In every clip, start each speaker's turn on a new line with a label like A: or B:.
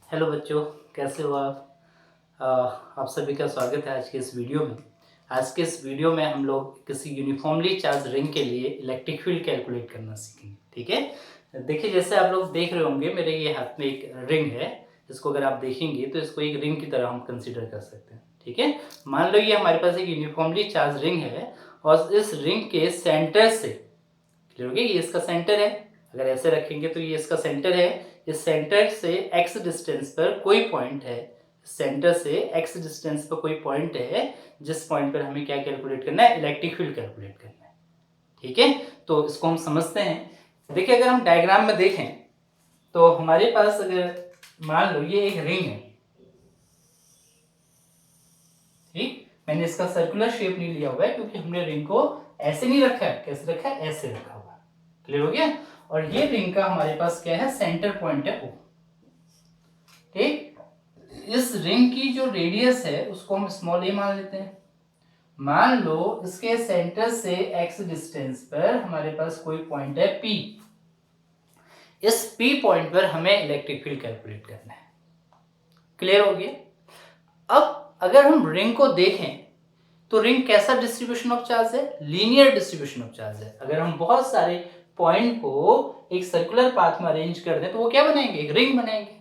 A: Hello बच्चों, कैसे हो आप? आप सभी का स्वागत है आज के इस वीडियो में। आज के इस वीडियो में हम लोग किसी यूनिफॉर्मली चार्ज रिंग के लिए इलेक्ट्रिक फील्ड कैलकुलेट करना सीखेंगे। ठीक है, देखिए जैसे आप लोग देख रहे होंगे मेरे ये हाथ में एक रिंग है। इसको अगर आप देखेंगे तो इसको एक रिंग की तरह हम कंसिडर कर सकते हैं। ठीक है, मान लो ये हमारे पास एक यूनिफॉर्मली चार्ज रिंग है और इस रिंग के सेंटर से, क्लियर हो गया, ये इसका सेंटर है। अगर ऐसे रखेंगे तो ये इसका सेंटर है। इस सेंटर से एक्स डिस्टेंस पर कोई पॉइंट है, सेंटर से एक्स डिस्टेंस पर कोई पॉइंट है जिस पॉइंट पर हमें क्या कैलकुलेट करना है, इलेक्ट्रिक फील्ड कैलकुलेट करना है। ठीक है, तो इसको हम समझते हैं। देखिए अगर हम डायग्राम में देखें तो हमारे पास अगर मान लो ये एक रिंग है, ठीक, मैंने इसका सर्कुलर शेप नहीं लिया हुआ है क्योंकि हमने रिंग को ऐसे नहीं रखा है। कैसे रखा है? ऐसे रखा हुआ है। क्लियर हो गया। और ये रिंग का हमारे पास क्या है, सेंटर पॉइंट है O। ठीक, इस रिंग की जो रेडियस है उसको हम स्मॉल a मान लेते हैं। मान लो इसके सेंटर से x डिस्टेंस पर हमारे पास कोई पॉइंट है P। इस P पॉइंट पर हमें इलेक्ट्रिक फील्ड कैलकुलेट करना है। क्लियर हो गया। अब अगर हम रिंग को देखें तो रिंग कैसा डिस्ट्रीब्यूशन ऑफ चार्ज है? लीनियर डिस्ट्रीब्यूशन ऑफ चार्ज है। अगर हम बहुत सारे पॉइंट को एक सर्कुलर पाथ में अरेंज कर दें तो वो क्या बनाएंगे? एक रिंग बनाएंगे।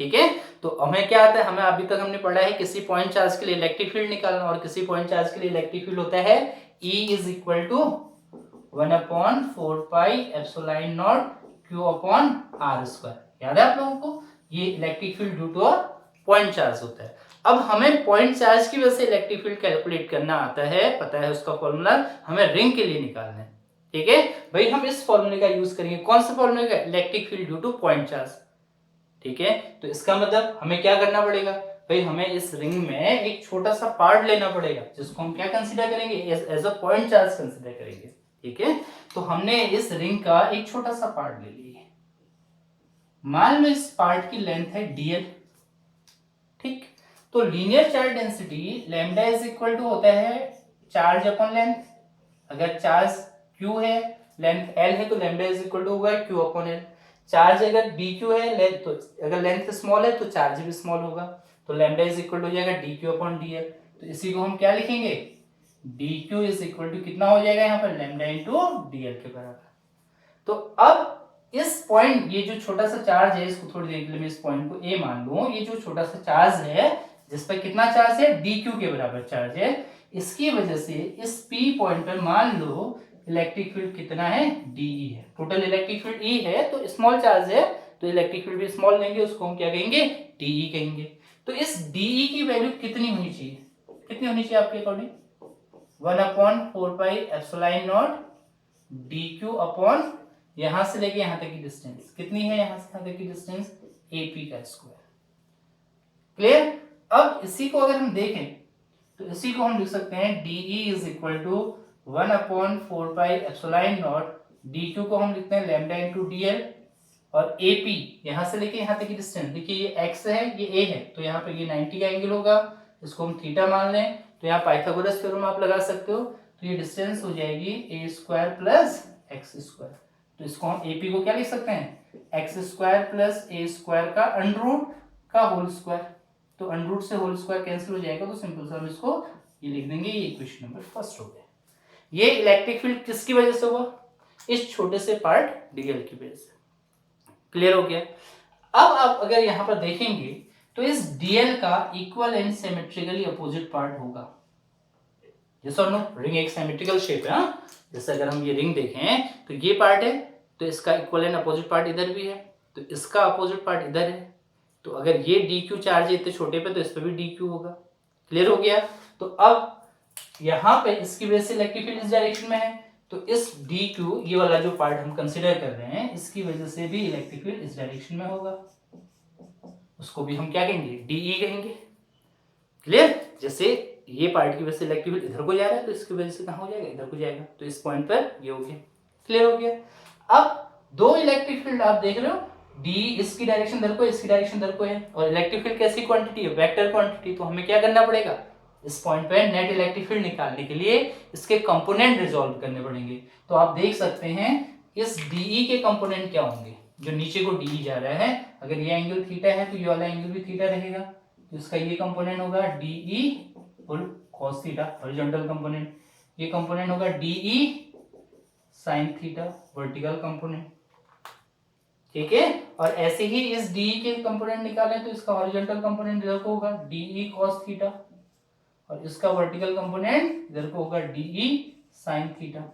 A: ठीक है, तो हमें क्या आता है, हमें अभी तक हमने पढ़ा है किसी पॉइंट चार्ज के लिए इलेक्ट्रिक फील्ड निकालना, और किसी पॉइंट चार्ज के लिए इलेक्ट्रिक फील्ड होता है E is equal to 1/4πε0 Q/r²। याद है आप लोगों को? ये electric field due two point charge होता है। अब हमें पॉइंट चार्ज की वजह से इलेक्ट्रिक फील्ड कैलकुलेट करना आता है, पता है उसका फॉर्मूला, हमें रिंग के लिए निकालना है। ठीक है भाई, हम इस फॉर्मूले का यूज करेंगे। कौन सा फॉर्मूले का? Electric field due two point charge. ठीक है, तो इसका मतलब हमें क्या करना पड़ेगा भाई, हमें इस रिंग में एक छोटा सा पार्ट लेना पड़ेगा जिसको हम क्या कंसीडर करेंगे, as a point charge consider करेंगे। ठीक है, तो हमने इस रिंग का एक छोटा सा पार्ट ले लिया। मान लो इस पार्ट की लेंथ है dl। ठीक, तो linear charge density lambda is equal to होता है चार्ज अपॉन लेंथ। अगर चार्ज q है, लेंथ l है, तो लैम्डा इज इक्वल टू होगा q अपॉन l। चार्ज अगर dq है, लेंथ, तो अगर लेंथ स्मॉल है तो चार्ज भी स्मॉल होगा, तो लैम्डा इज इक्वल टू हो जाएगा dq अपॉन dl। तो इसी को हम क्या लिखेंगे, dq इज इक्वल टू कितना हो जाएगा यहाँ पर, लैम्डा इंटू dl के बराबर। तो अब इस पॉइंट, ये जो छोटा सा चार्ज है, इसको थोड़ी देर के लिए मैं इस पॉइंट को a मान लूं, ये जो छोटा सा चार्ज है जिस पर कितना चार्ज है, dq के बराबर चार्ज है, इसकी वजह से इस p पॉइंट पर मान लो इलेक्ट्रिक फील्ड कितना है, dE है। टोटल इलेक्ट्रिक फील्ड E है, तो स्मॉल चार्ज है तो इलेक्ट्रिक फील्ड भी स्मॉल लेंगे, उसको हम क्या कहेंगे, dE कहेंगे। तो इस dE की वैल्यू कितनी होनी चाहिए, कितनी होनी चाहिए आपके अकॉर्डिंग? 1/4πε0 dq अपॉन यहां से लेके यहां तक की डिस्टेंस कितनी है, यहां से यहां तक की डिस्टेंस AP का स्क्वायर। क्लियर। अब इसी को अगर हम देखें तो इसी को हम लिख सकते हैं dE is equal to 1/4πε0 dq को हम लिखते हैं लैम्डा इंटू dl, और AP यहां से लेके यहां तक की डिस्टेंस, देखिए ये x है, ये a है, तो यहाँ पे ये 90 का एंगल होगा, इसको हम थीटा मान लें, तो यहाँ पाइथागोरस थ्योरम आप लगा सकते हो, तो ये डिस्टेंस हो जाएगी a² प्लस x²। तो इसको हम AP को क्या लिख सकते हैं, x² प्लस a² का अंडररूट का होल स्क्वायर। तो अंडररूट से होल स्क्वायर कैंसिल हो जाएगा, तो सिंपल सा हम इसको ये लिख देंगे, ये इक्वेशन नंबर फर्स्ट हो गया। ये इलेक्ट्रिक फील्ड किसकी वजह से हुआ, इस छोटे से पार्ट dl की वजह से। क्लियर हो गया। अब आप अगर यहां पर देखेंगे तो इस dl का equal and symmetrically opposite part होगा। यस और नो? रिंग एक सिमेट्रिकल शेप है, हाँ? जैसे अगर हम ये रिंग देखें तो ये पार्ट है, तो इसका इक्वल एंड अपोजिट पार्ट इधर भी है, तो इसका अपोजिट पार्ट इधर है। तो अगर ये dq चार्ज है इतने छोटे पे, तो इस पे भी dq होगा। क्लियर हो गया। तो अब यहां पे इसकी वजह से इलेक्ट्रिक फील्ड इस डायरेक्शन में है, तो इस dq, ये वाला जो पार्ट हम कंसीडर कर रहे हैं, इसकी वजह से भी इलेक्ट्रिक फील्ड इस डायरेक्शन में होगा, उसको भी हम क्या कहेंगे, dE कहेंगे। क्लियर। जैसे ये पार्ट की वजह से इलेक्ट्रिक फील्ड इधर को जा रहा है, तो इसकी वजह से कहां हो जाएगा, इधर को जाएगा, तो इस पॉइंट पर ये हो गया। क्लियर हो गया। अब दो इलेक्ट्रिक फील्ड आप देख रहे हो, डी इसकी डायरेक्शन इधर को, इसकी डायरेक्शन इधर को है, और इलेक्ट्रिक फील्ड कैसी क्वांटिटी है, वेक्टर क्वांटिटी। तो हमें क्या करना पड़ेगा, इस पॉइंट पे नेट इलेक्ट्रिक फील्ड निकालने के लिए इसके कंपोनेंट रिजॉल्व करने पड़ेंगे। तो आप देख सकते हैं इस डीई के कंपोनेंट क्या होंगे, जो नीचे को डी जा रहा है, अगर ये एंगल थीटा है तो ये वाला एंगल भी थीटा रहेगा, तो इसका ये कंपोनेंट होगा dE full cos theta horizontal component, ये कंपोनेंट होगा dE sine theta vertical component, ठीक है। और ऐसे ही इस डी के कंपोनेंट निकालें तो इसका हॉरिजॉन्टल कंपोनेंट इधर को होगा डीई कॉस थीटा और इसका वर्टिकल कंपोनेंट इधर को होगा डीई साइन थीटा।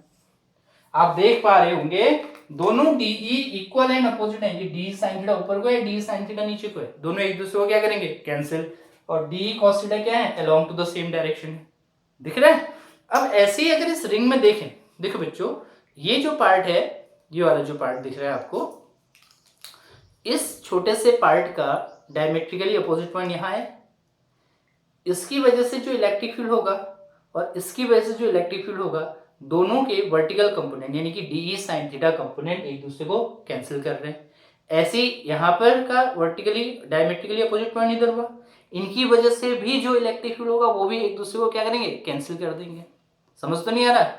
A: आप देख पा रहे होंगे दोनों डीई इक्वल एंड अपोजिट है, ये डी साइन थीटा ऊपर को है, डी साइन थीटा नीचे को है, दोनों एक दूसरे को क्या करेंगे कैंसिल, और डी कॉस थीटा क्या है along to the same direction, दिख रहा है। अब ऐसे ही अगर इस रिंग में देखें, देखो बच्चों ये जो पार्ट है, ये वाला जो पार्ट दिख रहा है आपको, इस छोटे से पार्ट का डायमेट्रिकली अपोजिट पॉइंट यहाँ है, इसकी वजह से जो इलेक्ट्रिक फील्ड होगा और इसकी वजह से जो इलेक्ट्रिक फील्ड होगा, दोनों के वर्टिकल कंपोनेंट यानी कि डीई साइन थीटा कंपोनेंट एक दूसरे को कैंसिल कर रहे हैं। ऐसे यहाँ पर का वर्टिकली डायमेट्रिकली अपोजिट पॉइंट इधर हुआ, इनकी वजह से भी जो इलेक्ट्रिक फील्ड होगा वो भी एक दूसरे को क्या करेंगे कैंसिल कर देंगे। समझ तो नहीं आ रहा।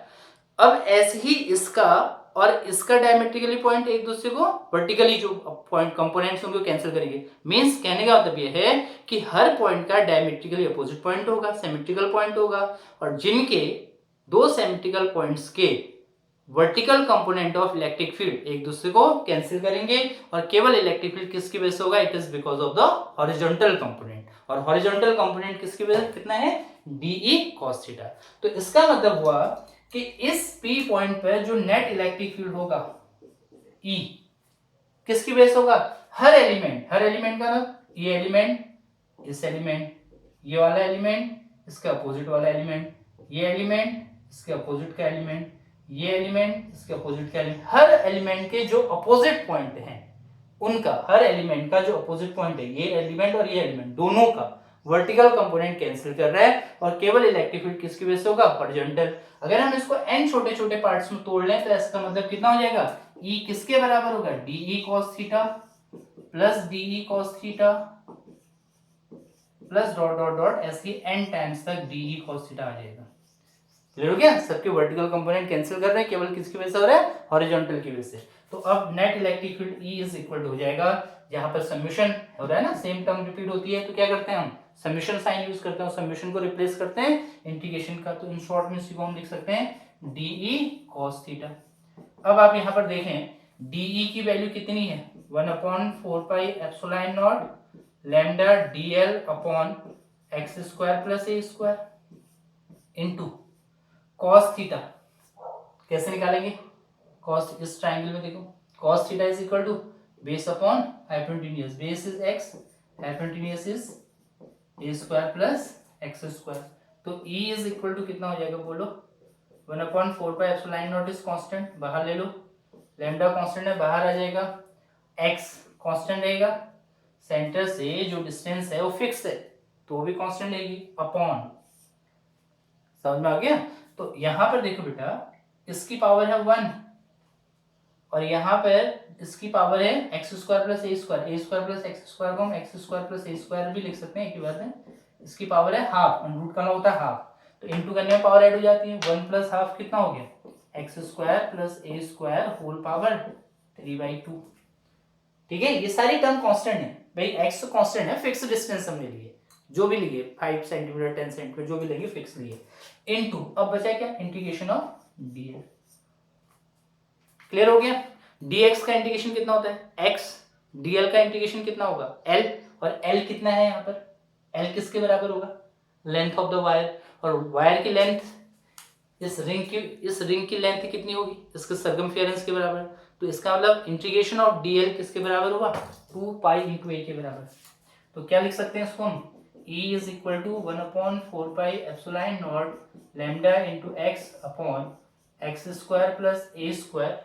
A: अब ऐसे ही इसका और इसका डायमेट्रिकली पॉइंट एक दूसरे को वर्टिकली जो पॉइंट कंपोनेंट्स उनको कैंसिल करेंगे। मींस कहने का मतलब ये है कि हर पॉइंट का डायमेट्रिकली अपोजिट पॉइंट होगा, सिमेट्रिकल पॉइंट होगा, और जिनके दो सिमेट्रिकल पॉइंट्स के vertical component of electric field एक दूसरे को कैंसिल करेंगे, और केवल इलेक्ट्रिक फील्ड किसकी वजह से होगा, it is because of the horizontal component, और हॉरिजॉन्टल कंपोनेंट किसकी वजह से कितना है डीई कॉस थीटा। तो इसका मतलब हुआ कि इस P पॉइंट पर जो नेट इलेक्ट्रिक फील्ड होगा E किसकी वजह से होगा, हर एलिमेंट का ना, ये एलिमेंट, इस एलिमेंट, ये वाला एलिमेंट, इसके अपोजिट वाला एलिमेंट, ये एलिमेंट, इसके अपोजिट का एलिमेंट, ये एलिमेंट, इसके अपोजिट का एलिमेंट, हर एलिमेंट के जो अपोजिट पॉइंट हैं उनका, हर एलिमेंट का जो अपोजिट पॉइंट है, ये एलिमेंट और ये एलिमेंट दोनों का वर्टिकल कंपोनेंट कैंसिल कर रहा है, और केवल इलेक्ट्रिक फील्ड किसकी वजह से होगा हॉरिजॉन्टल। अगर हम इसको n छोटे छोटे पार्ट्स में तोड़ लें तो इसका मतलब कितना हो जाएगा, E किसके बराबर होगा dE cos theta plus dE cos theta plus dot dot dot ऐसे n टाइम्स तक डीई कॉस थीटा आ जाएगा। क्लियर हो गया। सबके वर्टिकल कंपोनेंट कैंसिल कर रहे हैं, केवल किसकी वजह से हो रहा है हॉरिजॉन्टल की वजह से। तो अब net electric field E is equal हो जाएगा, जहां पर समेशन हो रहा है ना, सेम टर्म रिपीट होती है तो क्या करते हैं हम समेशन साइन यूज करते हैं, समेशन को रिप्लेस करते हैं इंटीग्रेशन का, तो इन शॉर्ट में इसी को हम लिख सकते हैं डीई कॉस थीटा। अब आप यहां पर देखें डीई की वैल्यू कितनी है 1/4 pi epsilon naught lambda dl upon x square plus a square into cos theta. कैसे निकालेंगे कॉस, इस ट्रायंगल में देखो cos theta is equal to base upon hypotenuse, base is x, hypotenuse is a square plus x square. तो E is equal to कितना हो जाएगा बोलो 1/4 pi epsilon naught is constant, बाहर ले लो, लैम्डा कांस्टेंट है बाहर आ जाएगा, x कांस्टेंट रहेगा, सेंटर से जो डिस्टेंस है वो फिक्स है तो वो भी कांस्टेंट रहेगी, अपॉन, समझ में आ गया। तो यहां पर देखो बेटा इसकी पावर है 1 और यहाँ पर इसकी पावर है x square plus a square plus x square को हम x square plus a square भी लिख सकते हैं एक ही बात है। इसकी पावर है हाफ, रूट करना होता है हाफ, तो इनटू करने में पावर ऐड हो जाती है, 1 प्लस हाफ कितना हो गया x square plus a square whole power 3/2। ठीक है, ये सारी टर्म कांस्टेंट है भाई, एक्स कांस्टेंट है, फिक्स डिस्टेंस हमने लिए, जो भी लिए 5 सेंटीमीटर 10 सेंटीमीटर जो भी लेंगे फिक्स लिए, इनटू अब बचा क्या इंटीग्रेशन ऑफ डीएल। क्लियर हो गया। dx का इंटीग्रेशन कितना होता है x, dl का इंटीग्रेशन कितना होगा l, और l कितना है यहाँ पर, l किसके बराबर होगा लेंथ ऑफ द वायर, और वायर की लेंथ इस रिंग की लेंथ कितनी होगी इसके सर्कमफेरेंस के बराबर, तो इसका मतलब इंटीग्रेशन ऑफ dl किसके बराबर होगा 2 पाई इंटू a के बराबर। तो क्या लिख सकते हैं इसको हम E is equal to 1/4 pi epsilon naught lambda into x upon x square plus a square,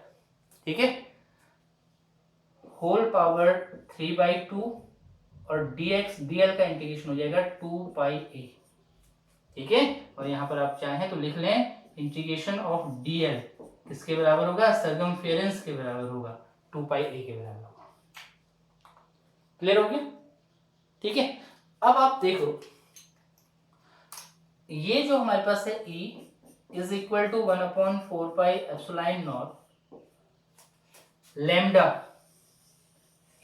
A: ठीक है, होल पावर 3/2 और dx dl का इंटीग्रेशन हो जाएगा 2 पाई a। ठीक है, और यहां पर आप चाहें तो लिख लें इंटीग्रेशन ऑफ dl किसके बराबर होगा सर्कमफेरेंस के बराबर होगा 2 पाई a के बराबर होगा। क्लियर हो गया। ठीक है, अब आप देखो ये जो हमारे पास है E is equal to 1/4 pi epsilon naught lambda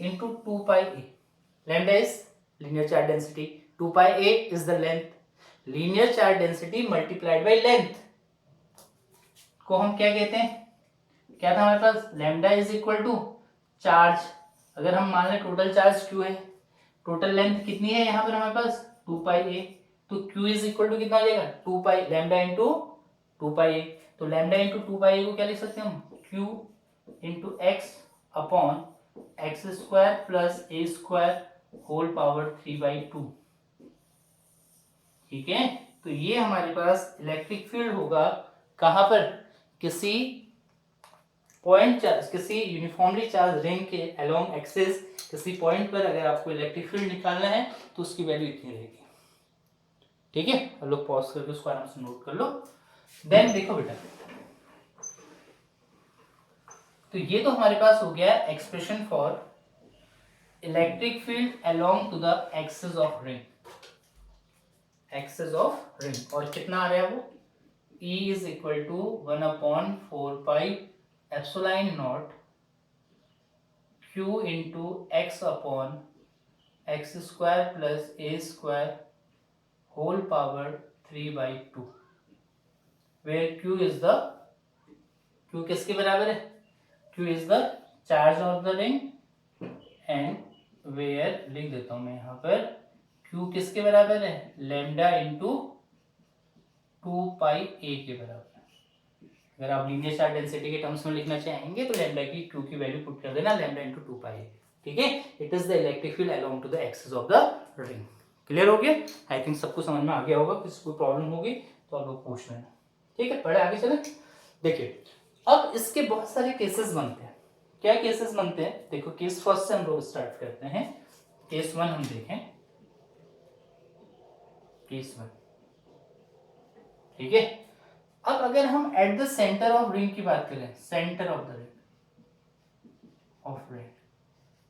A: into 2 pi a. Lambda is linear charge density, 2 pi a is the length. Linear charge density multiplied by length को हम क्या कहते हैं? क्या था हमारे पास? Lambda is equal to charge. अगर हम मान लें टोटल चार्ज q है, टोटल लेंथ कितनी है यहाँ पर हमारे पास? 2 पाई a. तो q इज इक्वल टू कितना हो जाएगा? 2 pi lambda into 2 pi a. तो लैम्डा इंटू 2 पाई a को क्या लिख सकते हैं हम? q into x upon x square plus a square whole power 3/2. ठीक है, तो ये हमारे पास इलेक्ट्रिक फील्ड होगा कहां पर? किसी पॉइंट चार्ज, किसी यूनिफॉर्मली चार्ज रिंग के अलोंग एक्सिस किसी पॉइंट पर अगर आपको इलेक्ट्रिक फील्ड निकालना है तो उसकी वैल्यू इतनी रहेगी. ठीक है, अब लोग पॉज करके उसको आराम से नोट कर लो. देन देखो बेटा, तो ये तो हमारे पास हो गया expression for electric field along to the axis of ring. Axis of ring और कितना आ रहा है वो? E is equal to 1/4 pi epsilon naught q into x upon x square plus a square whole power 3/2, where q किसके बराबर है? q is the charge of the ring and where लिख देता हूं मैं यहाँ पर q किसके बराबर है? लैम्डा इंटू 2 पाई a के बराबर. अगर आप लीनियर चार्ज डेंसिटी के टर्म्स में लिखना चाहेंगे तो लैम्डा की q की वैल्यू पुट कर देना, लैम्डा इंटू 2 पाई a. ठीक है, it is the electric field along to the axis of the ring. Clear हो गया? आई थिंक सबको समझ में आ गया होगा. किसी को प्रॉब्लम होगी तो आप लोग पूछ लेना. ठीक है, पढ़े आगे चले. देखिए, अब इसके बहुत सारे केसेस बनते हैं. क्या केसेस बनते हैं? देखो, केस फर्स्ट से हम लोग स्टार्ट करते हैं. केस 1 हम देखें. केस 1. ठीक है, अब अगर हम eight the centre of ring की बात करें, सेंटर ऑफ द रिंग,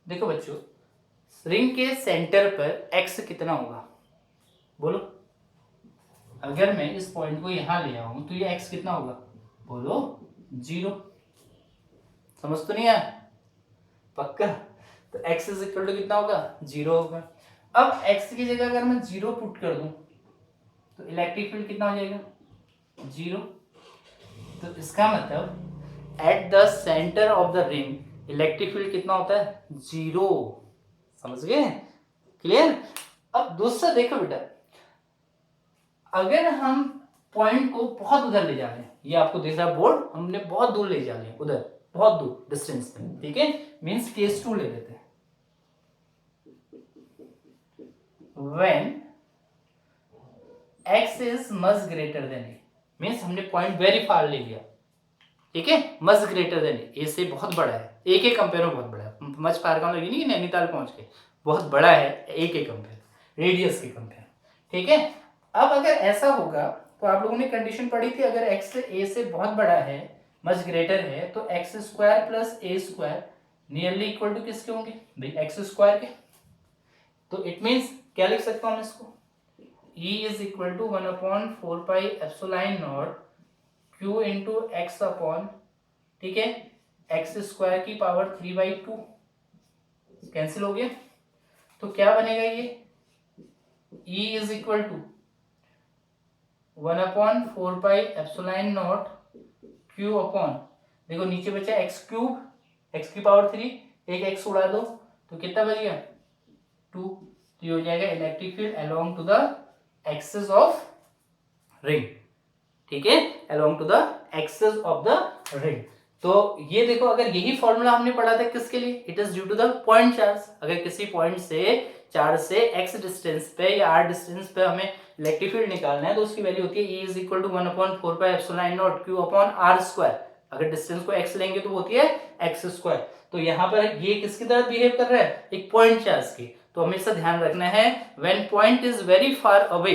A: देखो बच्चों, रिंग के सेंटर पर x कितना होगा? बोलो. अगर मैं इस पॉइंट को यहां ले आऊं तो ये x कितना होगा? बोलो. 0. समझ तो नहीं आया? पक्का? तो x इज इक्वल टू कितना होगा? 0 होगा. अब x की जगह अगर मैं 0 पुट कर दूं तो इलेक्ट्रिक फील्ड कितना हो जाएगा? 0. तो इसका मतलब eight the centre of the ring electric field कितना होता है? 0. समझ गए? क्लियर? अब दूसरा देखो बेटा, अगर हम पॉइंट को बहुत उधर ले जा रहे हैं, ये आपको दिख रहा है बोर्ड, हमने बहुत दूर ले जा रहे हैं, उधर बहुत दूर डिस्टेंस पे. ठीक है, मींस केस 2 ले लेते हैं. When x is much greater than a, means हमने पॉइंट वेरी फार ले लिया. ठीक है, मच ग्रेटर देन ए से बहुत बड़ा है, ए के कंपेयर में बहुत बड़ा है. मच फार का मतलब ये नहीं नैनीताल पहुंच के, बहुत बड़ा है ए के कंपेयर, रेडियस के कंपेयर. ठीक है, अब अगर ऐसा होगा तो आप लोगों ने कंडीशन पढ़ी थी, अगर x ए से बहुत बड़ा है, मच ग्रेटर है, तो x square plus a square nearly equal to किसके होंगे? भाई एक्स स्क्वायर के. तो इट मीन्स क्या लिख सकता हूं मैं इसको? E is equal to 1/4 pi epsilon naught q into x upon, ठीक है, एक्स स्क्वायर की पावर 3/2. कैंसिल हो गया. तो क्या बनेगा ये? E is equal to 1/4 pi epsilon naught q upon, देखो नीचे बचा एक्स क्यूब, एक्स की पावर 3, एक एक्स उड़ा दो तो कितना बच गया? 2. तो ये हो जाएगा electric field along to the axis of ring. ठीक है, along to the axis of the ring. तो ये देखो, अगर यही फॉर्मूला हमने पढ़ा था किसके लिए? It is due to the point charge. अगर किसी पॉइंट से चार्ज से x डिस्टेंस पे या r डिस्टेंस पे हमें इलेक्ट्रिक फील्ड निकालना है तो उसकी वैल्यू होती है E is equal to 1/4 pi epsilon naught q upon r square. अगर डिस्टेंस को x लेंगे तो होती है x स्क्वायर. तो यहाँ पर ये किसकी तरह बिहेव कर रहा है? एक पॉइंट चार्ज की. तो हमेशा ध्यान रखना है, when point is very far away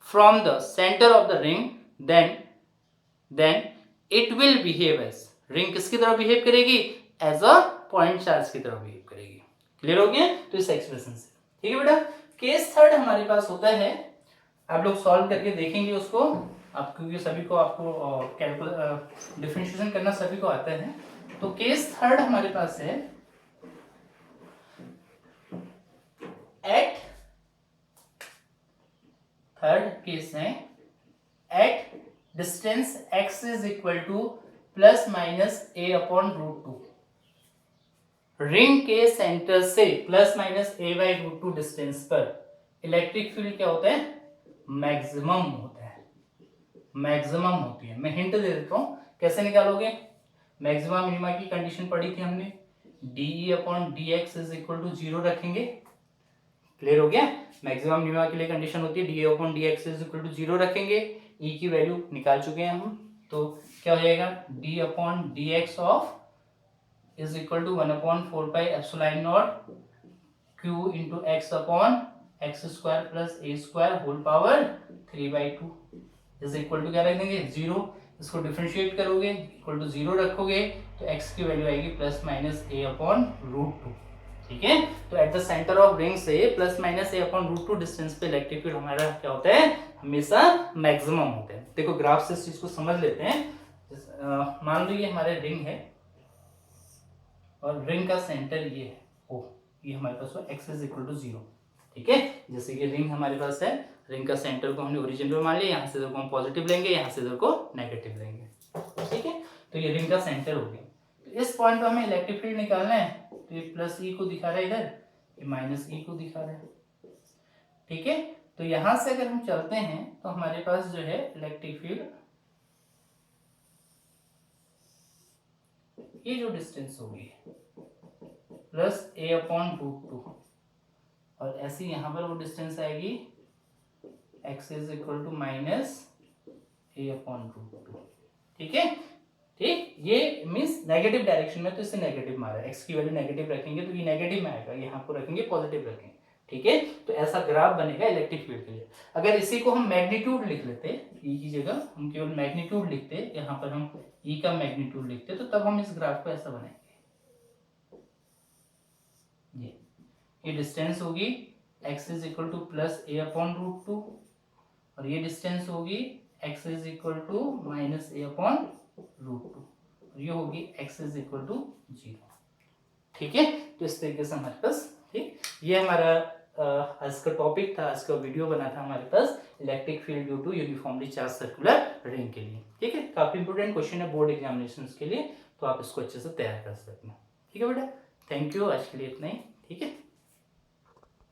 A: from the centre of the ring, then it will behave as, ring किसकी तरह बिहेव करेगी? एज अ पॉइंट चार्ज की तरह बिहेव करेगी. क्लियर हो गया? तो इस एक्सप्रेशन से. ठीक है बेटा, केस थर्ड हमारे पास होता है, आप लोग सॉल्व करके देखेंगे उसको, आप क्योंकि सभी को आपको डिफरेंशिएशन करना सभी को आता है. तो केस थर्ड हमारे पास है, केस है at distance x is equal to plus minus a upon root two. Ring के सेंटर से plus minus a by root two distance पर इलेक्ट्रिक फील्ड क्या होता है? मैक्सिमम होता है, मैक्सिमम होती है। मैं हिंट दे देता हूं कैसे निकालोगे। मैक्सिमम मिनिमा की कंडीशन पढ़ी थी हमने, d upon d x is equal to 0 रखेंगे। क्लियर हो गया? मैक्सिमम मिनिमा के लिए कंडीशन होती है d upon d x is equal to 0 रखेंगे। ई की वैल्यू निकाल चुके हैं हम, तो क्या हो जाएगा? D upon d x of is equal to 1 upon 4 pi epsilon naught q into x upon x square plus a square whole power 3/2 is equal to क्या रख देंगे? 0। इसको डिफरेंशिएट करोगे इक्वल टू 0 रखोगे तो x की वैल्यू आएगी plus minus a upon root two. ठीक है, तो at the centre of ring से plus minus a upon root two distance पे इलेक्ट्रिक फील्ड हमारा क्या होता है? हमेशा मैक्सिमम होता है। देखो ग्राफ से इस चीज को समझ लेते हैं। मान लो ये हमारे रिंग है और रिंग का सेंटर ये है ओ, ये हमारे पास हुआ x इज इक्वल टू 0। ठीक है, जैसे कि रिंग हमारे पास है, रिंग का सेंटर को हमने ओरिजिन पे मान लिया, यहाँ से इधर को हम पॉजिटिव लेंगे, यहाँ से इधर को नेगेटिव लेंगे। ठीक है, तो ये रिंग का सेंटर हो गया। तो इस पॉइंट पे हमें इलेक्ट्रिक फील्ड निकालना है, तो ये प्लस ई को दिखा रहा है इधर, ये माइनस ई को दिखा रहा है। ठीक है, तो यहां से अगर हम चलते हैं तो हमारे पास जो है इलेक्ट्रिक फील्ड, ये जो डिस्टेंस होगी plus a upon root two, और ऐसी यहां पर वो डिस्टेंस आएगी x is equal to minus a upon root two. ठीक है, ठीक, ये मीन्स नेगेटिव डायरेक्शन में, तो इसे नेगेटिव मारा है, x की वैल्यू नेगेटिव रखेंगे तो ये नेगेटिव में आएगा, यहाँ को रखेंगे पॉजिटिव रखेंगे। ठीक है, तो ऐसा ग्राफ बनेगा इलेक्ट्रिक फील्ड के लिए। अगर इसी को हम मैग्नीट्यूड लिख लेते, e की जगह हम केवल मैग्नीट्यूड लिखते, यहाँ पर हम e का मैग्नीट्यूड लिखते, तो तब हम इस ग्राफ को ऐसा बनाएंगे। ये डिस्टेंस होगी x is equal to plus a upon root two, और ये डिस्टेंस होगी x is equal to minus a upon root two, और ये होगी x इज इक्वल टू 0। ठीक है, तो इस तरीके से हमारे पास, ठीक, ये हमारा आज का टॉपिक था, आज का वीडियो बना था हमारे पास electric field due to uniformly charge circular ring के लिए। ठीक है, काफी इंपोर्टेंट क्वेश्चन है बोर्ड एग्जामिनेशंस के लिए, तो आप इसको अच्छे से तैयार कर सकते हैं। ठीक है बेटा, थैंक यू, आज के लिए इतना ही। ठीक है।